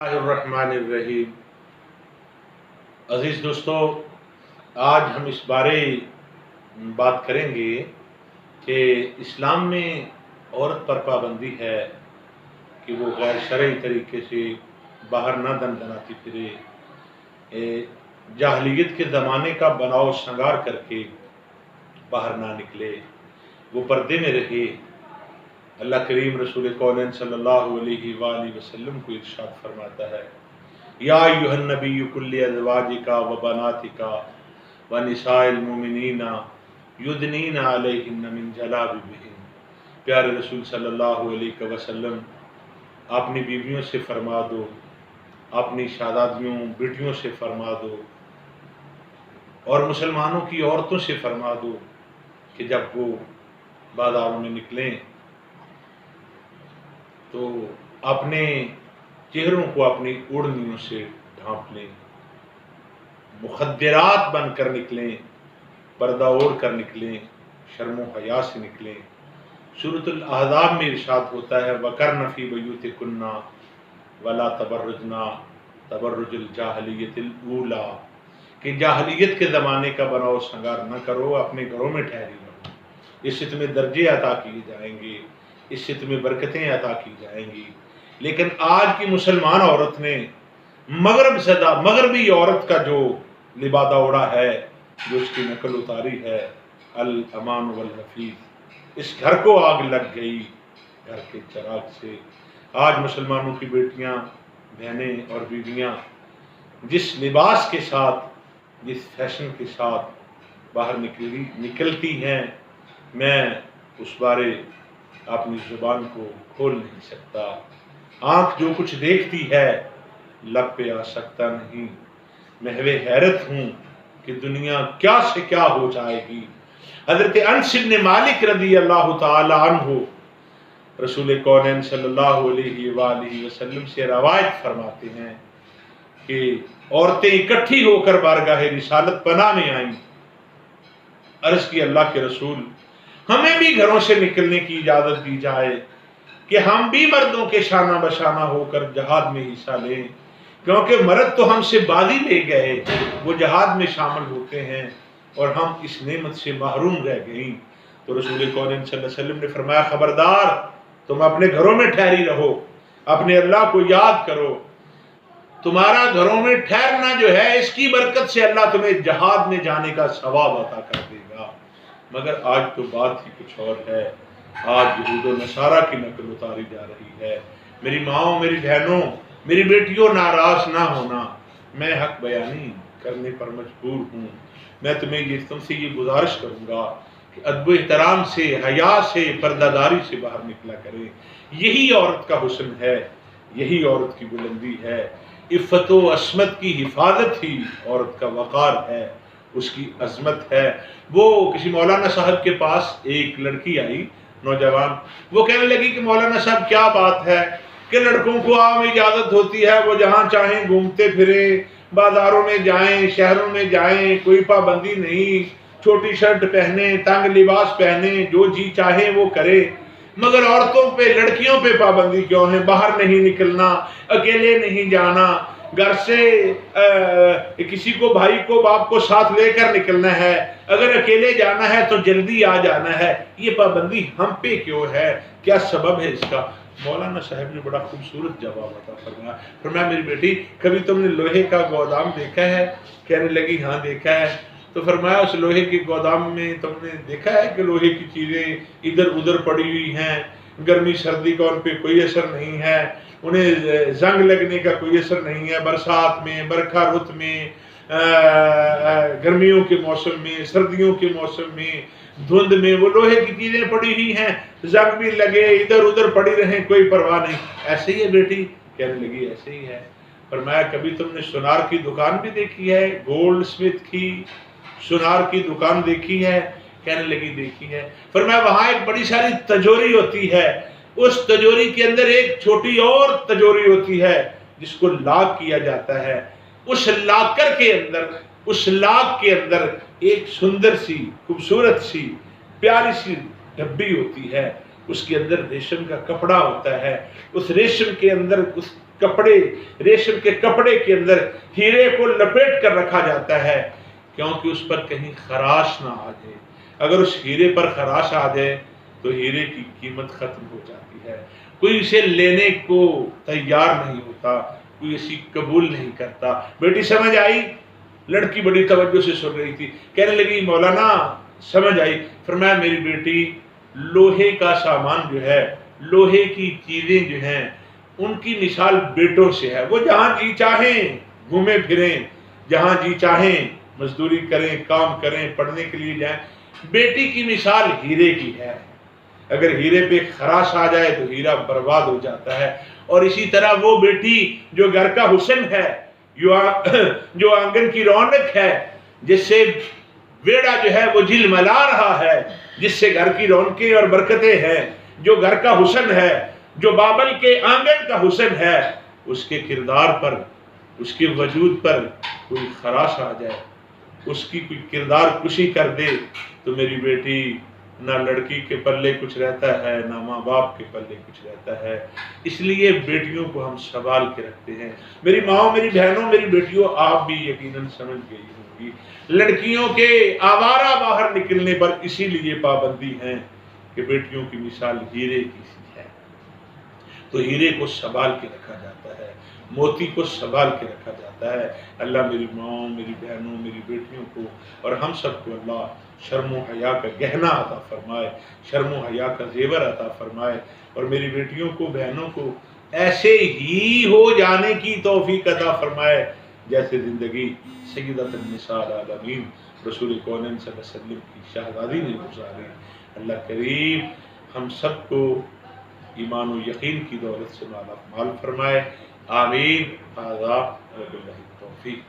الرحمن الرحیم۔ عزیز دوستو، آج ہم اس بارے بات کریں گے کہ اسلام میں عورت پر پابندی ہے کہ وہ غیر شرعی طریقے سے باہر نہ دن دناتی پھرے، جاہلیت کے زمانے کا بناؤ شنگار کر کے باہر نہ نکلے، وہ پردے میں رہے۔ اللہ کریم رسول کونین صلی اللہ علیہ وآلہ وسلم کو ارشاد فرماتا ہے، یا ایھا النبی قل لازواجک و بناتک و نساء المؤمنین یدنین علیہن من جلابیبہن۔ پیارے رسول صلی اللہ علیہ وسلم، اپنی بیویوں سے فرما دو، اپنی شہزادیوں بیٹیوں سے فرما دو اور مسلمانوں کی عورتوں سے فرما دو کہ جب وہ بازاروں میں نکلیں تو اپنے چہروں کو اپنی اوڑھنیوں سے ڈھانپ لیں، مخدرات بن کر نکلیں، پردہ اوڑھ کر نکلیں، شرم و حیا سے نکلیں۔ سورۃ الاحزاب میں ارشاد ہوتا ہے، وَقَرْنَ فِي بُيُوتِكُنَّ وَلَا تَبَرَّجْنَ تَبَرُّجَ الْجَاهِلِيَّةِ الْأُولَىٰ، کہ جاہلیت کے زمانے کا بناؤ شنگار نہ کرو، اپنے گھروں میں ٹھہری رہو۔ اس سے تمہیں درجے عطا کیے جائیں گے، اس سے تمہیں برکتیں عطا کی جائیں گی۔ لیکن آج کی مسلمان عورت نے مغربی عورت کا جو لبادہ اوڑا ہے، جو اس کی نقل اتاری ہے، الامان والحفیظ، اس گھر کو آگ لگ گئی گھر کے چراغ سے۔ آج مسلمانوں کی بیٹیاں، بہنیں اور بیویاں جس لباس کے ساتھ، جس فیشن کے ساتھ باہر نکلتی ہیں، میں اس بارے اپنی زبان کو کھول نہیں سکتا۔ آنکھ جو کچھ دیکھتی ہے لب پہ آ سکتا نہیں۔ محو حیرت ہوں کہ دنیا کیا سے کیا ہو جائے گی۔ حضرت انس بن مالک رضی اللہ تعالی عنہ رسول کونین صلی اللہ علیہ وآلہ وسلم سے روایت فرماتے ہیں کہ عورتیں اکٹھی ہو کر بارگاہ رسالت پناہ میں آئیں۔ عرض کی، اللہ کے رسول، ہمیں بھی گھروں سے نکلنے کی اجازت دی جائے کہ ہم بھی مردوں کے شانہ بشانہ ہو کر جہاد میں حصہ لیں، کیونکہ مرد تو ہم سے بازی لے گئے، وہ جہاد میں شامل ہوتے ہیں اور ہم اس نعمت سے محروم رہ گئیں۔ تو رسول کونین صلی اللہ علیہ وسلم نے فرمایا، خبردار، تم اپنے گھروں میں ٹھہری رہو، اپنے اللہ کو یاد کرو۔ تمہارا گھروں میں ٹھہرنا جو ہے، اس کی برکت سے اللہ تمہیں جہاد میں جانے کا ثواب عطا کر دے گا۔ مگر آج تو بات ہی کچھ اور ہے۔ آج یہود و نصارہ کی نقل اتاری جا رہی ہے۔ میری ماؤں، میری بہنوں، میری بیٹیوں، ناراض نہ ہونا، میں حق بیانی کرنے پر مجبور ہوں۔ میں تم سے یہ گزارش کروں گا کہ ادب و احترام سے، حیا سے، پردہ داری سے باہر نکلا کریں۔ یہی عورت کا حسن ہے، یہی عورت کی بلندی ہے۔ عفت و عصمت کی حفاظت ہی عورت کا وقار ہے، اس کی عظمت ہے۔ وہ کسی مولانا صاحب کے پاس ایک لڑکی آئی، نوجوان، وہ کہنے لگی کہ مولانا صاحب کیا بات ہے کہ لڑکوں کو عام اجازت ہوتی ہے، وہ جہاں چاہیں گھومتے پھریں، بازاروں میں جائیں، شہروں میں جائیں، کوئی پابندی نہیں، چھوٹی شرٹ پہنیں، تنگ لباس پہنیں، جو جی چاہیں وہ کرے، مگر عورتوں پہ، لڑکیوں پہ پابندی کیوں ہے؟ باہر نہیں نکلنا، اکیلے نہیں جانا، گھر سے کسی کو، بھائی کو، باپ کو ساتھ لے کر نکلنا ہے، اگر اکیلے جانا ہے تو جلدی آ جانا ہے۔ یہ پابندی ہم پہ کیوں ہے؟ کیا سبب ہے اس کا؟ مولانا صاحب نے بڑا خوبصورت جواب عطا فرمایا۔ فرمایا، میری بیٹی، کبھی تم نے لوہے کا گودام دیکھا ہے؟ کہنے لگی، ہاں دیکھا ہے۔ تو فرمایا، اس لوہے کے گودام میں تم نے دیکھا ہے کہ لوہے کی چیزیں ادھر ادھر پڑی ہوئی ہیں، گرمی سردی کا ان پہ کوئی اثر نہیں ہے، انہیں زنگ لگنے کا کوئی اثر نہیں ہے، برسات میں، برکھا رت میں، گرمیوں کے موسم میں، سردیوں کے موسم میں، دھند میں، وہ لوہے کی چیزیں پڑی ہوئی ہیں، زنگ بھی لگے، ادھر ادھر پڑی رہیں، کوئی پرواہ نہیں۔ ایسے ہی ہے بیٹی؟ کہنے لگی ایسے ہی ہے۔ فرمایا، کبھی تم نے سونار کی دکان بھی دیکھی ہے؟ گولڈ سمتھ کی، سونار کی دکان دیکھی ہے؟ کہنے لگی دیکھی ہے۔ فرمایا، وہاں ایک بڑی ساری تجوری ہوتی ہے، اس تجوری کے اندر ایک چھوٹی اور تجوری ہوتی ہے جس کو لاک کیا جاتا ہے۔ اس لاکر کے اندر، اس لاک کے اندر ایک سندر سی، خوبصورت سی، پیاری سی ڈبی ہوتی ہے، اس کے اندر ریشم کا کپڑا ہوتا ہے، اس ریشم کے اندر، اس کپڑے، ریشم کے کپڑے کے اندر ہیرے کو لپیٹ کر رکھا جاتا ہے کیونکہ اس پر کہیں خراش نہ آ جائے۔ اگر اس ہیرے پر خراش آ جائے تو ہیرے کی قیمت ختم ہو جاتی ہے، کوئی اسے لینے کو تیار نہیں ہوتا، کوئی اسی قبول نہیں کرتا۔ بیٹی سمجھ آئی؟ لڑکی بڑی توجہ سے سن رہی تھی، کہنے لگی مولانا سمجھ آئی۔ فرمایا میری بیٹی لوہے کا سامان جو ہے، لوہے کی چیزیں جو ہیں، ان کی مثال بیٹوں سے ہے۔ وہ جہاں جی چاہیں گھومے پھریں، جہاں جی چاہیں مزدوری کریں، کام کریں، پڑھنے کے لیے جائیں۔ بیٹی کی مثال ہیرے کی ہے، اگر ہیرے پہ خراش آ جائے تو ہیرا برباد ہو جاتا ہے۔ اور اسی طرح وہ بیٹی جو گھر کا حسن ہے، جو آنگن کی رونق ہے، جس سے بیڑا جو ہے وہ جھلملا رہا ہے، جس سے گھر کی رونقیں اور برکتیں ہیں، جو گھر کا حسن ہے، جو بابل کے آنگن کا حسن ہے، اس کے کردار پر، اس کے وجود پر کوئی خراش آ جائے، اس کی کوئی کردار کشی کر دے تو میری بیٹی نہ لڑکی کے پلے کچھ رہتا ہے، نہ ماں باپ کے پلے کچھ رہتا ہے۔ اس لیے بیٹیوں کو ہم سنبھال کے رکھتے ہیں۔ میری ماں، میری بہنوں، میری بیٹیوں، آپ بھی یقیناً سمجھ گئی ہوں گی، لڑکیوں کے آوارہ باہر نکلنے پر اسی لیے پابندی ہے کہ بیٹیوں کی مثال ہیرے کی سی ہے، تو ہیرے کو سنبھال کے رکھا جاتا ہے، موتی کو سنبھال کے رکھا جاتا ہے۔ اللہ میری ماں، میری بہنوں، میری بیٹیوں کو اور ہم سب کو اللہ شرم و حیا کا گہنا عطا فرمائے، شرم و حیا کا زیور عطا فرمائے، اور میری بیٹیوں کو، بہنوں کو ایسے ہی ہو جانے کی توفیق عطا فرمائے جیسے زندگی سیدۃ النساء العالمین رسول کونین صلی اللہ علیہ وسلم کی شہزادی نے گزاری۔ اللہ کریم ہم سب کو ایمان و یقین کی دولت سے مالا مال فرمائے، آمین۔ آداب وباللہ التوفیق۔